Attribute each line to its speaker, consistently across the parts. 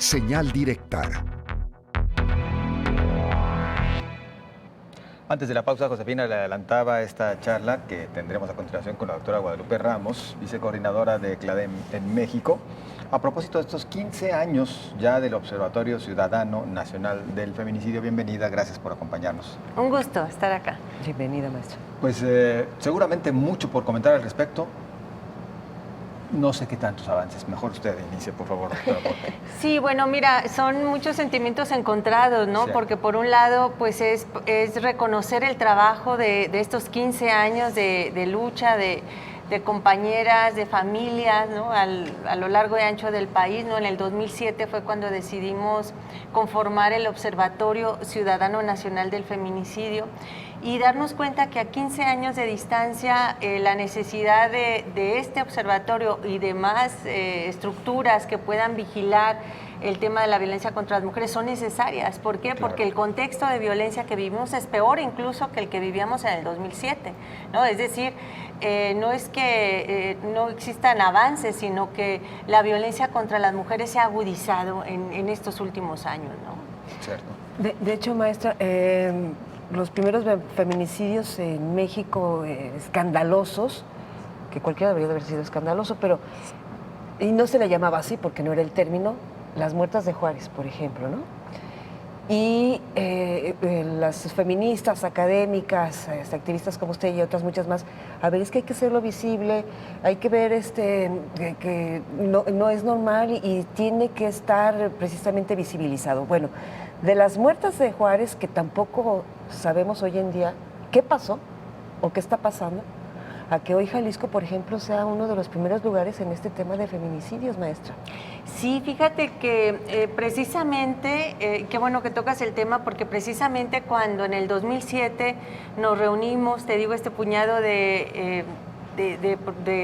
Speaker 1: Señal directa.
Speaker 2: Antes de la pausa, Josefina le adelantaba esta charla que tendremos a continuación con la doctora Guadalupe Ramos, vicecoordinadora de CLADEM en México, a propósito de estos 15 años ya del Observatorio Ciudadano Nacional del Feminicidio. Bienvenida, gracias por acompañarnos.
Speaker 3: Un gusto estar acá.
Speaker 4: Bienvenida, maestra.
Speaker 2: Pues seguramente mucho por comentar al respecto. No sé qué tantos avances. Mejor usted inicie, por favor, doctora.
Speaker 3: Sí, bueno, mira, son muchos sentimientos encontrados, ¿no?
Speaker 2: Sí.
Speaker 3: Porque por un lado, pues es reconocer el trabajo de estos 15 años de lucha, de compañeras, de familias, ¿no? A lo largo y ancho del país, ¿no? En el 2007 fue cuando decidimos conformar el Observatorio Ciudadano Nacional del Feminicidio y darnos cuenta que a 15 años de distancia la necesidad de este observatorio y demás estructuras que puedan vigilar el tema de la violencia contra las mujeres son necesarias. ¿Por qué?
Speaker 2: Claro.
Speaker 3: Porque el contexto de violencia que vivimos es peor incluso que el que vivíamos en el 2007, ¿no? Es decir, no es que no existan avances, sino que la violencia contra las mujeres se ha agudizado en estos últimos años, ¿no?
Speaker 2: Cierto.
Speaker 4: De hecho, maestra, los primeros feminicidios en México escandalosos, que cualquiera debería de haber sido escandaloso, pero y no se le llamaba así porque no era el término, las muertas de Juárez, por ejemplo, ¿no? Y las feministas, académicas, activistas como usted y otras muchas más, a ver, es que hay que hacerlo visible, hay que ver que no es normal y tiene que estar precisamente visibilizado. Bueno, de las muertas de Juárez, que tampoco sabemos hoy en día qué pasó o qué está pasando, a que hoy Jalisco, por ejemplo, sea uno de los primeros lugares en este tema de feminicidios, maestra.
Speaker 3: Sí, fíjate que precisamente, qué bueno que tocas el tema, porque precisamente cuando en el 2007 nos reunimos, te digo, este puñado de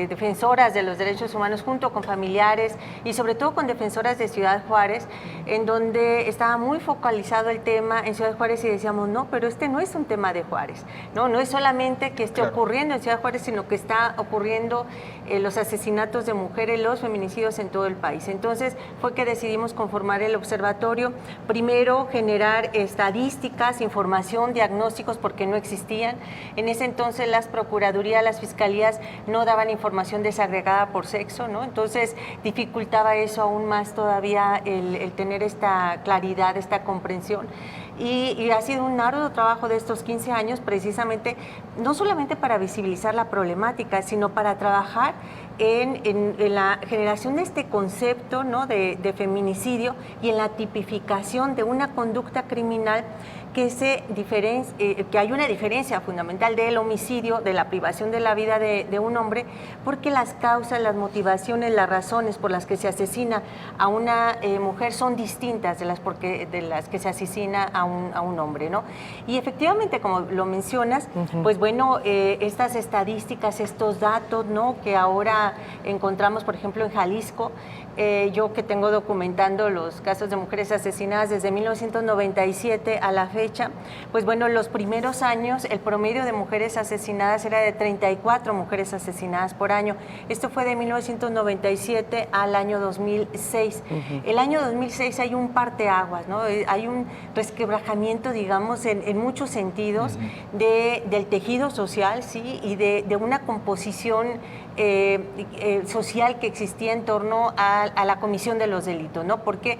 Speaker 3: defensoras de los derechos humanos junto con familiares y sobre todo con defensoras de Ciudad Juárez, en donde estaba muy focalizado el tema en Ciudad Juárez y decíamos, no, pero este no es un tema de Juárez, no es solamente que esté ocurriendo en Ciudad Juárez, sino que está ocurriendo los asesinatos de mujeres, los feminicidios en todo el país. Entonces fue que decidimos conformar el observatorio, primero generar estadísticas, información, diagnósticos, porque no existían. En ese entonces las procuradurías, las fiscalías no daban información desagregada por sexo, ¿no? Entonces dificultaba eso aún más todavía el tener esta claridad, esta comprensión. Y ha sido un arduo trabajo de estos 15 años precisamente, no solamente para visibilizar la problemática, sino para trabajar en la generación de este concepto, ¿no? de feminicidio y en la tipificación de una conducta criminal que hay una diferencia fundamental del homicidio, de la privación de la vida de un hombre, porque las causas, las motivaciones, las razones por las que se asesina a una mujer son distintas de las que se asesina a un hombre, ¿no? Y efectivamente, como lo mencionas, pues bueno, estas estadísticas, estos datos, ¿no? Que ahora encontramos, por ejemplo, en Jalisco, yo que tengo documentando los casos de mujeres asesinadas desde 1997 a la fecha, pues bueno, los primeros años el promedio de mujeres asesinadas era de 34 mujeres asesinadas por año. Esto fue de 1997 al año 2006. El año 2006 hay un parteaguas, ¿no? Hay un resquebrajamiento, digamos, en muchos sentidos del tejido social, ¿sí? Y de una composición social que existía en torno a la comisión de los delitos, ¿no? Porque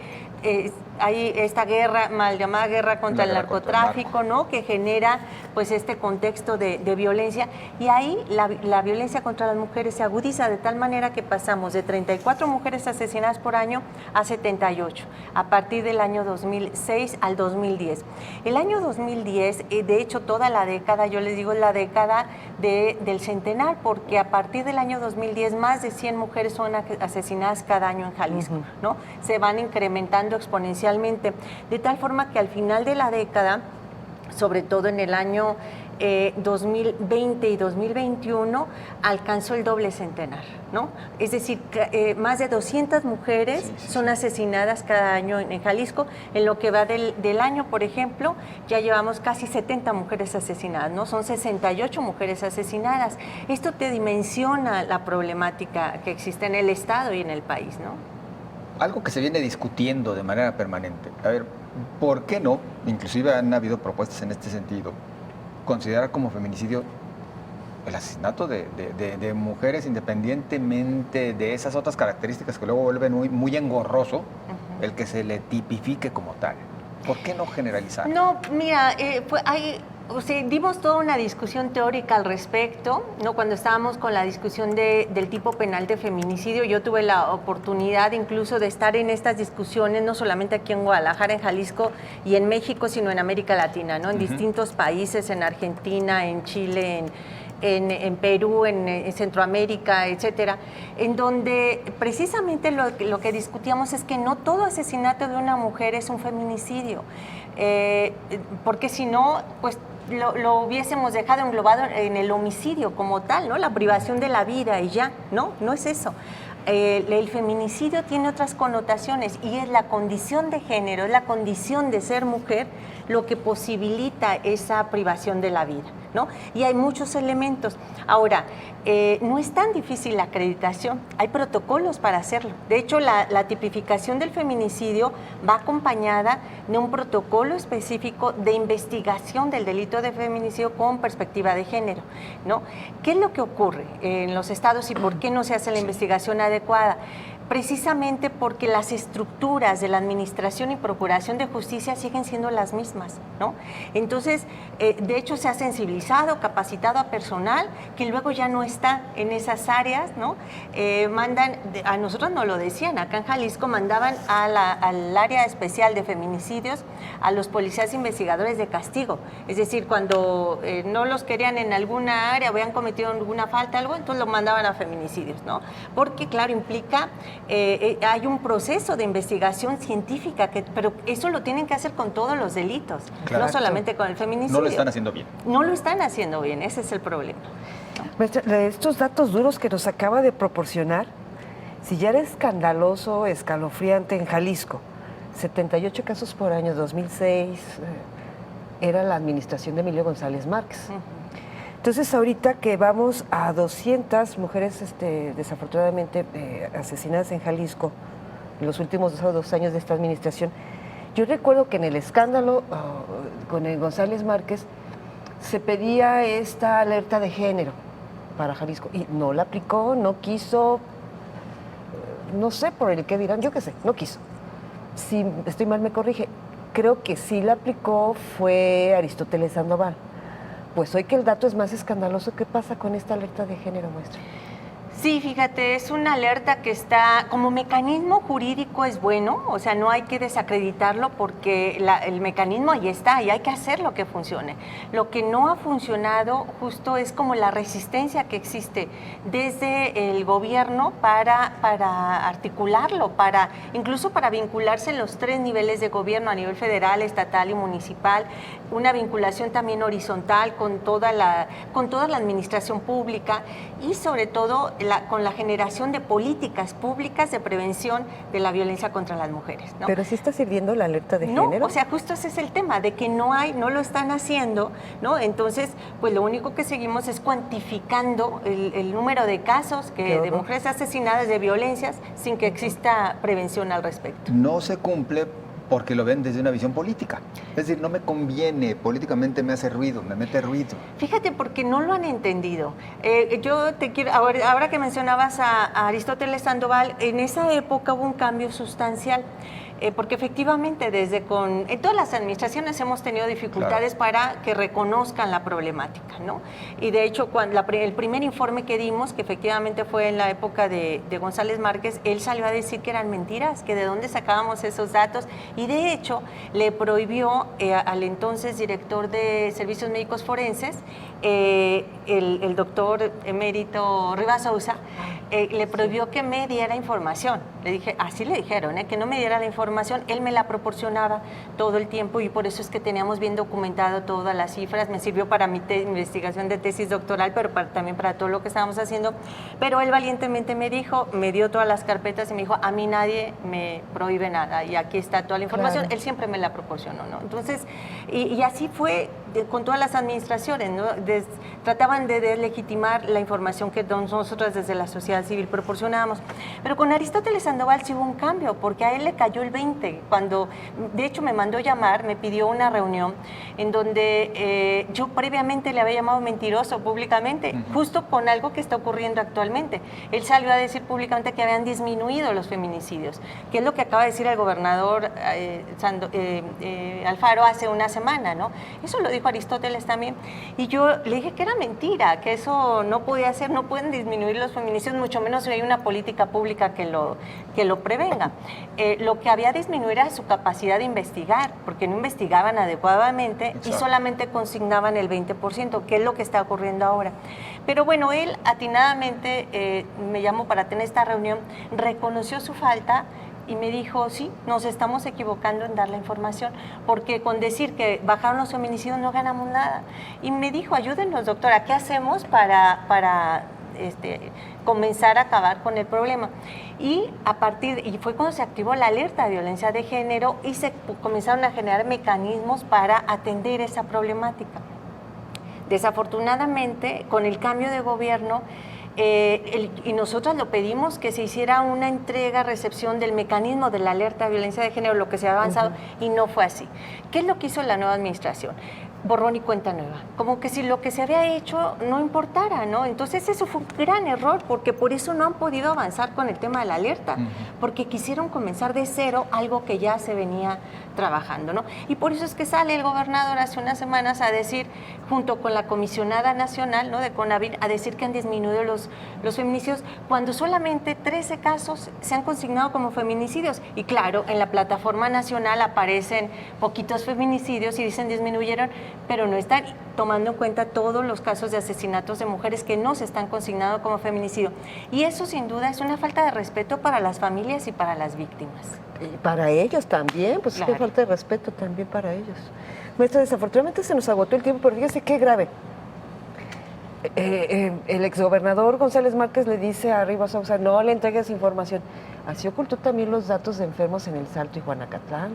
Speaker 3: hay esta guerra, mal llamada guerra contra el narcotráfico, ¿no? Que genera pues este contexto de violencia, y ahí la violencia contra las mujeres se agudiza de tal manera que pasamos de 34 mujeres asesinadas por año a 78 a partir del año 2006 al 2010. El año 2010, de hecho toda la década, yo les digo la década del centenar, porque a partir del año 2010 más de 100 mujeres son asesinadas cada año en Jalisco, ¿no? Se van incrementando exponencialmente, de tal forma que al final de la década, sobre todo en el año 2020 y 2021, alcanzó el doble centenar, ¿no? Es decir, más de 200 mujeres son asesinadas cada año en Jalisco. En lo que va del año, por ejemplo, ya llevamos casi 70 mujeres asesinadas, ¿no? Son 68 mujeres asesinadas. Esto te dimensiona la problemática que existe en el Estado y en el país, ¿no?
Speaker 2: algo que se viene discutiendo de manera permanente. A ver, ¿por qué no? Inclusive han habido propuestas en este sentido. Considerar como feminicidio el asesinato de mujeres independientemente de esas otras características que luego vuelven muy engorroso el que se le tipifique como tal. ¿Por qué no generalizar?
Speaker 3: No, mira, dimos toda una discusión teórica al respecto, ¿no? Cuando estábamos con la discusión del tipo penal de feminicidio, yo tuve la oportunidad incluso de estar en estas discusiones, no solamente aquí en Guadalajara, en Jalisco y en México, sino en América Latina, ¿no? En distintos países, en Argentina, en Chile, en Perú, en Centroamérica, etcétera, en donde precisamente lo que discutíamos es que no todo asesinato de una mujer es un feminicidio, porque si no, pues lo hubiésemos dejado englobado en el homicidio como tal, ¿no? La privación de la vida y ya, no es eso. El feminicidio tiene otras connotaciones y es la condición de género, es la condición de ser mujer lo que posibilita esa privación de la vida, ¿no? Y hay muchos elementos. Ahora, no es tan difícil la acreditación, hay protocolos para hacerlo. De hecho, la tipificación del feminicidio va acompañada de un protocolo específico de investigación del delito de feminicidio con perspectiva de género, ¿no? ¿Qué es lo que ocurre en los estados y por qué no se hace la investigación adecuada? Precisamente porque las estructuras de la administración y procuración de justicia siguen siendo las mismas, ¿no? Entonces, de hecho, se ha sensibilizado, capacitado a personal que luego ya no está en esas áreas, ¿no? A nosotros nos lo decían, acá en Jalisco mandaban al área especial de feminicidios a los policías investigadores de castigo. Es decir, cuando no los querían en alguna área, habían cometido alguna falta, algo, entonces lo mandaban a feminicidios, ¿no? Porque, claro, implica... hay un proceso de investigación científica, pero eso lo tienen que hacer con todos los delitos,
Speaker 2: claro,
Speaker 3: no solamente con el feminicidio.
Speaker 2: No lo están haciendo bien.
Speaker 3: No lo están haciendo bien, ese es el problema.
Speaker 4: Maestra, de estos datos duros que nos acaba de proporcionar, si ya era escandaloso, escalofriante en Jalisco, 78 casos por año, 2006, era la administración de Emilio González Márquez. Entonces, ahorita que vamos a 200 mujeres desafortunadamente asesinadas en Jalisco en los últimos 2 años de esta administración, yo recuerdo que en el escándalo con el González Márquez se pedía esta alerta de género para Jalisco y no la aplicó, no quiso, no sé por el qué dirán, yo qué sé, no quiso. Si estoy mal me corrige, creo que sí la aplicó fue Aristóteles Sandoval. Pues hoy que el dato es más escandaloso, ¿qué pasa con esta alerta de género, maestra?
Speaker 3: Sí, fíjate, es una alerta que está, como mecanismo jurídico es bueno, o sea, no hay que desacreditarlo porque el mecanismo ahí está y hay que hacerlo que funcione. Lo que no ha funcionado justo es como la resistencia que existe desde el gobierno para articularlo, incluso para vincularse en los 3 niveles de gobierno, a nivel federal, estatal y municipal, una vinculación también horizontal con toda la administración pública y sobre todo con la generación de políticas públicas de prevención de la violencia contra las mujeres, ¿no?
Speaker 4: Pero sí está sirviendo la alerta de género.
Speaker 3: No, o sea, justo ese es el tema, de que no lo están haciendo, ¿no? Entonces, pues lo único que seguimos es cuantificando el número de casos de mujeres asesinadas de violencias sin que exista prevención al respecto.
Speaker 2: No se cumple porque lo ven desde una visión política. Es decir, no me conviene, políticamente me hace ruido, me mete ruido.
Speaker 3: Fíjate, porque no lo han entendido. Yo te quiero, ahora que mencionabas a Aristóteles Sandoval, en esa época hubo un cambio sustancial. Porque efectivamente en todas las administraciones hemos tenido dificultades para que reconozcan la problemática, ¿no? Y de hecho, el primer informe que dimos, que efectivamente fue en la época de González Márquez, él salió a decir que eran mentiras, que de dónde sacábamos esos datos, y de hecho le prohibió al entonces director de Servicios Médicos Forenses, el doctor emérito Rivas Sousa, le prohibió que me diera información. Así le dijeron, que no me diera la información, él me la proporcionaba todo el tiempo y por eso es que teníamos bien documentado todas las cifras, me sirvió para mi investigación de tesis doctoral, pero también para todo lo que estábamos haciendo, pero él valientemente me dio todas las carpetas y me dijo, a mí nadie me prohíbe nada y aquí está toda la información, él siempre me la proporcionó, ¿no? Entonces, y así fue con todas las administraciones, ¿no? Trataban de deslegitimar la información que nosotros desde la sociedad civil proporcionábamos. Pero con Aristóteles Sandoval sí hubo un cambio, porque a él le cayó el 20, cuando de hecho me mandó llamar, me pidió una reunión en donde yo previamente le había llamado mentiroso públicamente, justo con algo que está ocurriendo actualmente. Él salió a decir públicamente que habían disminuido los feminicidios, que es lo que acaba de decir el gobernador Alfaro hace una semana, ¿no? Eso lo dijo Aristóteles también. Y yo le dije que era mentira, que eso no podía ser, no pueden disminuir los feminicidios, mucho menos si hay una política pública que lo prevenga. Lo que había disminuido era su capacidad de investigar, porque no investigaban adecuadamente. Exacto. Y solamente consignaban el 20%, que es lo que está ocurriendo ahora. Pero bueno, él atinadamente me llamó para tener esta reunión, reconoció su falta y me dijo, sí, nos estamos equivocando en dar la información, porque con decir que bajaron los feminicidios no ganamos nada. Y me dijo, ayúdenos, doctora, ¿qué hacemos para comenzar a acabar con el problema? Y fue cuando se activó la alerta de violencia de género y se comenzaron a generar mecanismos para atender esa problemática. Desafortunadamente, con el cambio de gobierno, y nosotros lo pedimos que se hiciera una entrega, recepción del mecanismo de la alerta de violencia de género, lo que se ha avanzado, y no fue así. ¿Qué es lo que hizo la nueva administración? Borrón y cuenta nueva, como que si lo que se había hecho no importara, ¿no? Entonces eso fue un gran error, porque por eso no han podido avanzar con el tema de la alerta, porque quisieron comenzar de cero algo que ya se venía trabajando, ¿no? Y por eso es que sale el gobernador hace unas semanas a decir, junto con la comisionada nacional, ¿no?, de CONAVID, a decir que han disminuido los feminicidios, cuando solamente 13 casos se han consignado como feminicidios. Y claro, en la plataforma nacional aparecen poquitos feminicidios y dicen disminuyeron, pero no están tomando en cuenta todos los casos de asesinatos de mujeres que no se están consignando como feminicidio. Y eso sin duda es una falta de respeto para las familias y para las víctimas.
Speaker 4: Y para ellos también, pues claro. Es que falta de respeto también para ellos. Maestra, desafortunadamente se nos agotó el tiempo, pero fíjese qué grave. El exgobernador González Márquez le dice a Rivas Sousa, no le entregues información. Así ocultó también los datos de enfermos en El Salto y Juanacatlán.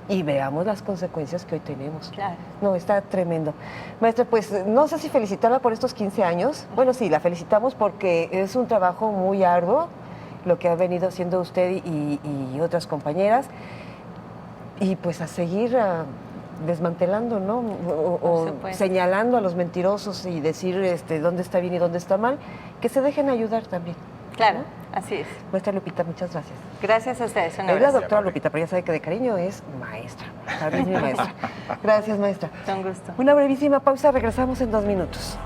Speaker 4: Y veamos las consecuencias que hoy tenemos.
Speaker 3: Claro.
Speaker 4: No, está tremendo. Maestra, pues no sé si felicitarla por estos 15 años. Bueno, sí, la felicitamos porque es un trabajo muy arduo lo que ha venido haciendo usted y otras compañeras. Y pues a seguir desmantelando, ¿no? O señalando a los mentirosos y decir dónde está bien y dónde está mal. Que se dejen ayudar también.
Speaker 3: Claro,
Speaker 4: ¿no?
Speaker 3: así es.
Speaker 4: Maestra Lupita, muchas gracias.
Speaker 3: Gracias a ustedes.
Speaker 4: Es la doctora Lupita, pero ya sabe que de cariño es maestra. Maestra. Gracias, maestra.
Speaker 3: Con gusto.
Speaker 4: Una brevísima pausa, regresamos en 2 minutos.